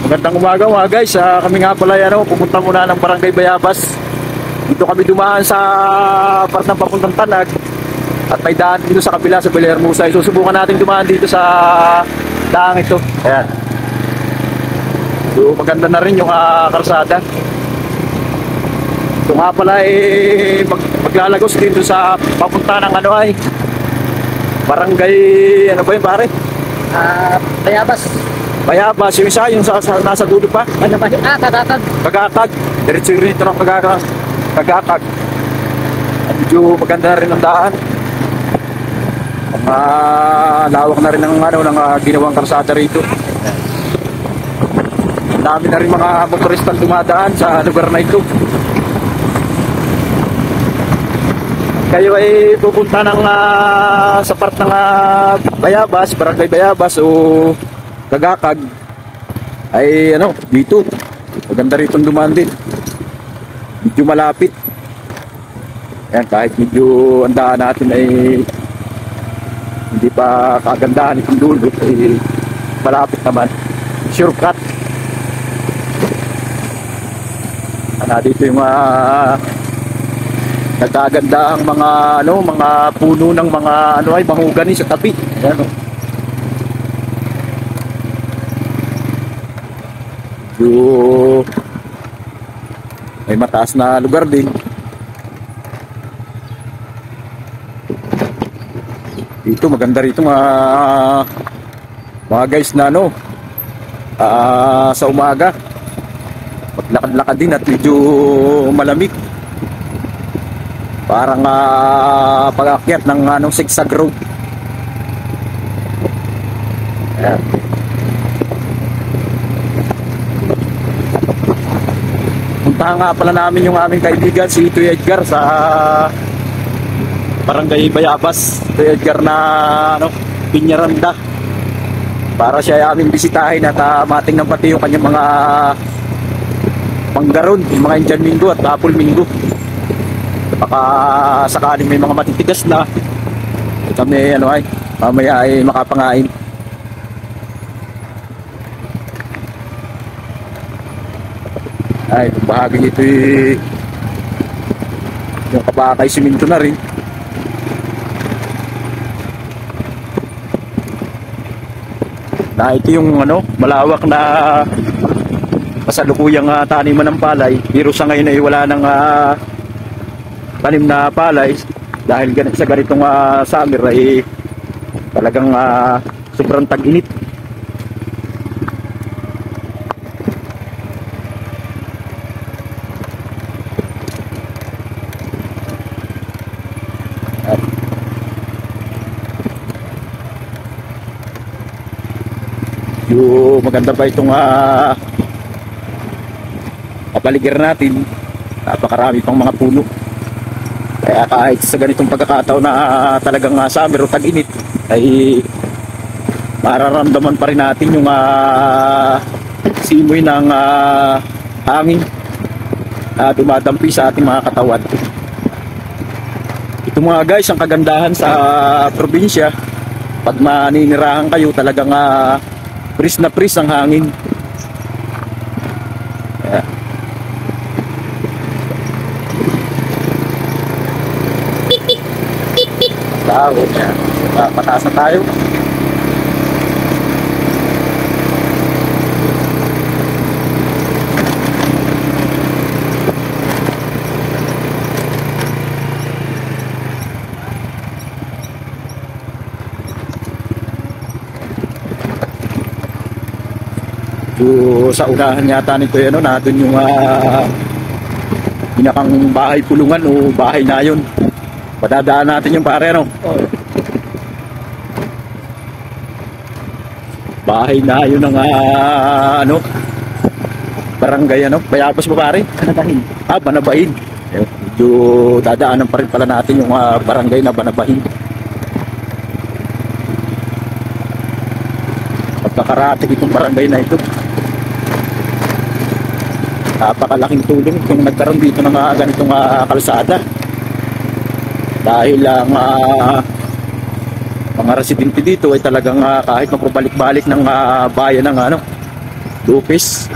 Magandang umaga mga guys. Kami nga pala pupunta muna ng Barangay Bayabas. Dito kami dumaan sa part ng papuntang Tanag. At may daan dito sa kabila sa Villahermosa. Susubukan natin dumaan dito sa daang ito. Ayan. So maganda na rin yung kalsada. Ito nga pala maglalagos dito sa papunta ng Barangay, ano ba yun pare? Bayabas. Bayabas, yung isa, yung nasa dulo pa. Ano ba? Kagakag. Kagakag. Diretso rito ng Kagakag. At medyo maganda na rin ang daan. Lawak na rin ng ginawang kalsada rito. Ang dami na rin mga motoristang dumadaan sa lugar na ito. Kayo ay pupunta sa part ng Bayabas, Barangay Bayabas o Kagakag ay dito. Maganda rito dumaan din. Medyo malapit. Ayan, kahit medyo ang daan natin ay hindi pa kagandahan itong dulo ay malapit naman. Shortcut. Dito yung nagkaganda ang mga puno ng mga mahogani sa tabi. Ayan, may mataas na lugar din. Dito maganda rito mga guys na sa umaga maglakad-lakad din at medyo malamig. Parang pag-akyat ng zigzag road. Ayan. Puntahan nga pala namin yung aming kaibigan si Ito Edgar sa Barangay Bayabas. Ito Edgar na Piñaranda, para siya ay aming bisitahin at matingnan pati yung kanyang mga manggaron, yung mga Indian Mingo at Apple Mingo. Baka sakaling may mga matitigas na kami mamaya ay makapangain. Ay, itong bahagi nito yung kabakay siminto na rin. Na ito yung malawak na kasalukuyang taniman ng palay. Pero sa ngayon ay wala nang tanim na palay dahil sa ganitong summer ay talagang sobrang tag-init. Yung maganda pa itong kapaligiran natin, napakarami pang mga puno. Kaya kahit sa ganitong pagkakataon na talagang summer o tag-init ay mararamdaman pa rin natin yung simoy ng hangin na dumadampi sa ating mga katawan. Ito mga guys, ang kagandahan sa probinsya, pag maninirahan kayo talagang pris na pris ang hangin. Yeah. Tao, pataas na tayo. Sa unahan yata nito nandun yung pinakang bahay pulungan o bahay na yun. Padadaan natin yung pare bahay na yun ng barangay Bayabas ba pare? Banabahin. Banabahin. Medyo dadaanan pa rin pala natin yung barangay na Banabahin. Pagkakarating itong barangay na ito. Napakalaking tulong kung nagkaroon dito ng ganitong kalsada. Dahil ang mga residente dito ay talagang kahit magpabalik-balik ng bayan ng Lopez.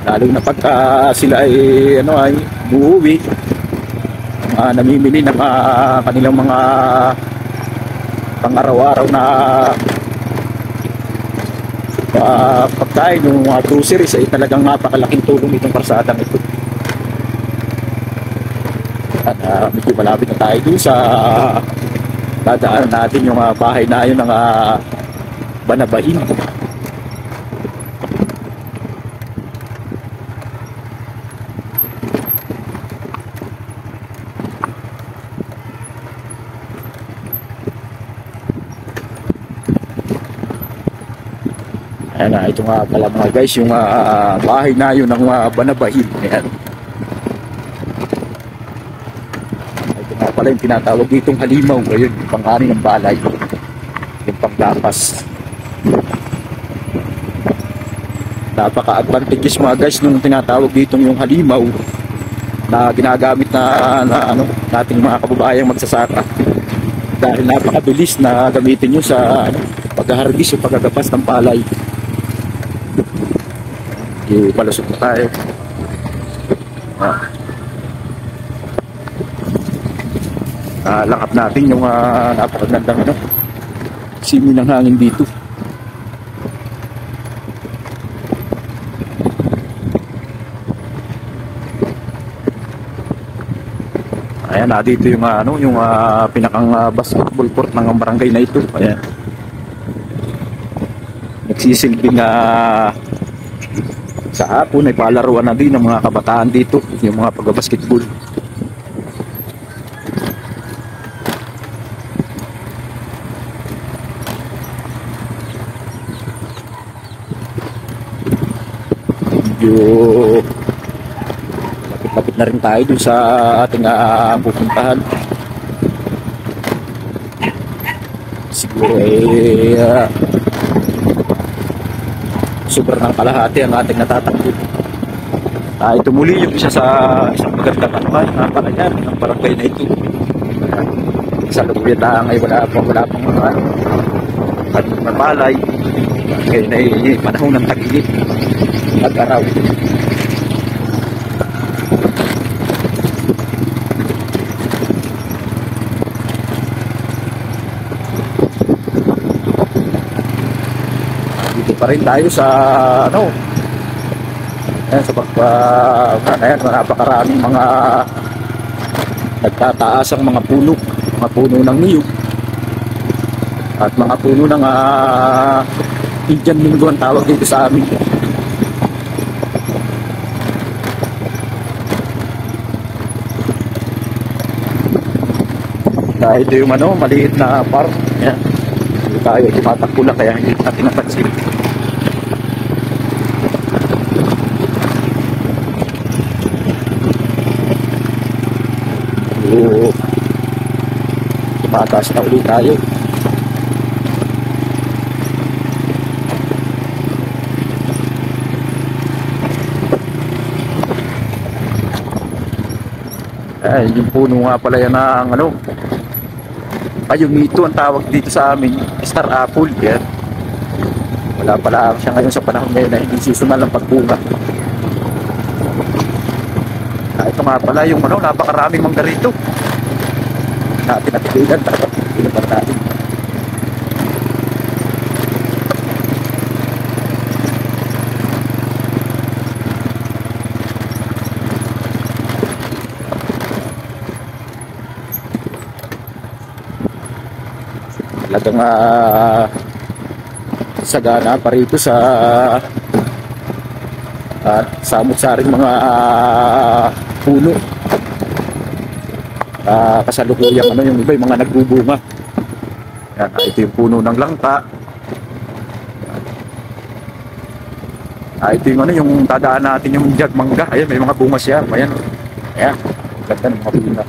Lalo na pagka sila ay uuwi, namimili ng kanilang mga pang-araw-araw na pagkain, yung mga groceries, ay talagang napakalaking tulong itong parsadang ito. At medyo malapit na tayo dun sa dadaan natin yung bahay na yun ng Banabahin. Ayan na, ito nga pala mga guys, yung bahay na yun ng Banabahin. Ayan. Ito nga pala yung tinatawag ditong halimaw. Ayun, yung pang-ani ng balay. Yung panglapas. Napaka-advantageous mga guys nung tinatawag ditong yung halimaw na ginagamit na nating mga kababayang magsasaka. Dahil napakabilis na gamitin nyo sa pag-harvest o pagagapas ng palay. Palusot na tayo. Lakap natin yung napakagandang simoy ng hangin dito. Ayan na, dito yung pinakang basketball court ng barangay na ito. Ayan. Nagsisilbing sa hapon ay palaruan na din ng mga kabataan dito, yung mga pagbabasketball. Medyo lapit-lapit na rin tayo dun sa ating pupuntahan. Siguro sobrang kalahati ang ating natatanggit. Ito muli yung isa sa isang magandang napakayan ng barangay na ito. Sa Lupita ay wala pang mga palay. Ngayon ay panahon ng tag-init at araw. Pa rin tayo sa ayan, napakaraming mga nagtataasang mga puno ng niyog at mga puno ng Indian Mingo ang tawag dito sa amin. Dahil ito yung maliit na park. Ayan. Hindi tayo tumatakbo lang kaya hindi natin napansin. Tumataas na ulit tayo. Yung puno nga pala yan ang ayungito ang tawag dito sa amin, star apple. Yan. Wala pala siya ngayon sa panahon ngayon na hindi seasonal ang pagbunga. Ito nga pala yung napakaraming mangga rito. Natin natigilan talaga. Pinapan natin. Talagang sagana pa rito sa samot-saring mga puno. Kasalukuyang yung iba, yung mga nagbubunga. Yan, ito yung puno ng langka. Ito yung yung tadaan natin yung jagmangga. Ayan, may mga bunga siya. Ayan. Ayan. Ganda ng mga bunga.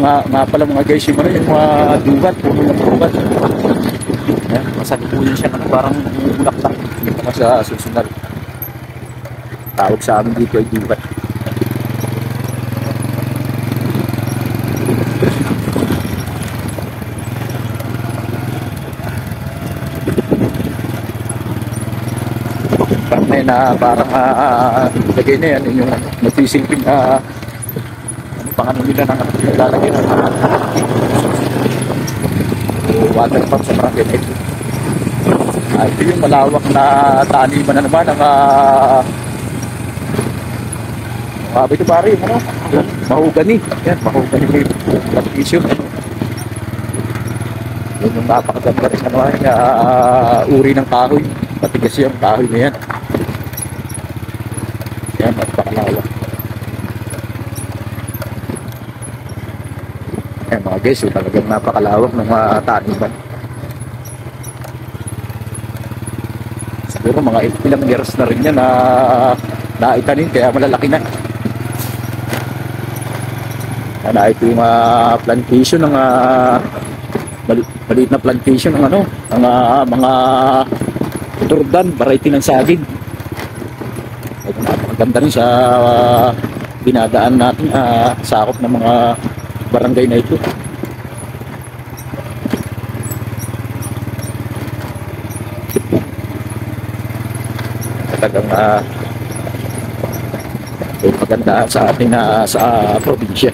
Nga pala mga guys, yung mga dugat, puno ng dugat. Ayan, masalukuyan siya parang bulaklak. Ito nga sa susunod. Tawag sa amin dito ay dugat. yan na parang lagay na yan yung nagsisilping ano pang ano nila ng lalagay na water pump sa barangay na ito. Ito yung malawak na taniman na naman ng ito pare, ano? Mahogany. Yan, mahogany plantation. Yun yung napakaganda rin ano, uri ng kahoy. Matigas yung kahoy na yan. Yan, napakalawak. Yan mga guys, so, talagang napakalawak ng mga taniman. Siguro mga ilang years na rin yan na naitanin, kaya malalaki na. Na ito yung plantation ng maliit na plantation ng ano, ng mga turdan, variety ng saging. Ito napakaganda rin sa dinadaan natin sakop ng mga barangay na ito. Talagang maganda sa ating sa probinsya.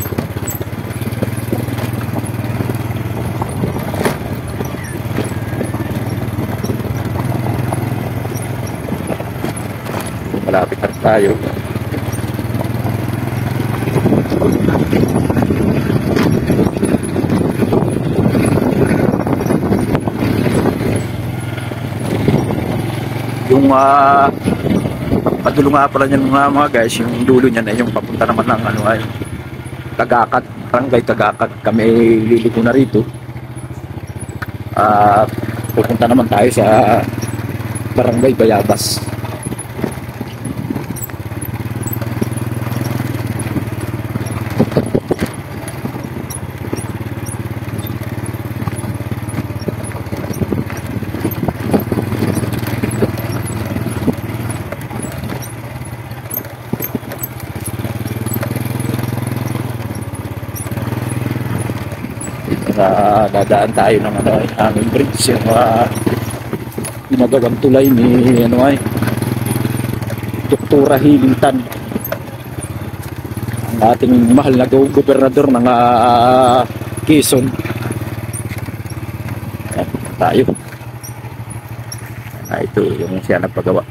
Malapit na tayo. Yung padulo nga pala niyan mga guys, yung dulo niyan ay yung papunta naman ng ano ay Tagakat, barangay Tagakat. Kami liliko na rito. Pupunta naman tayo sa barangay Bayabas. Dadaan tayo ng ano ay hanging bridge, yung ginagawang tulay ni ano ay Doktora Hilintan, ang ating mahal na gobernador ng Quezon. Ayan, tayo. Ito yung siya nagpagawa.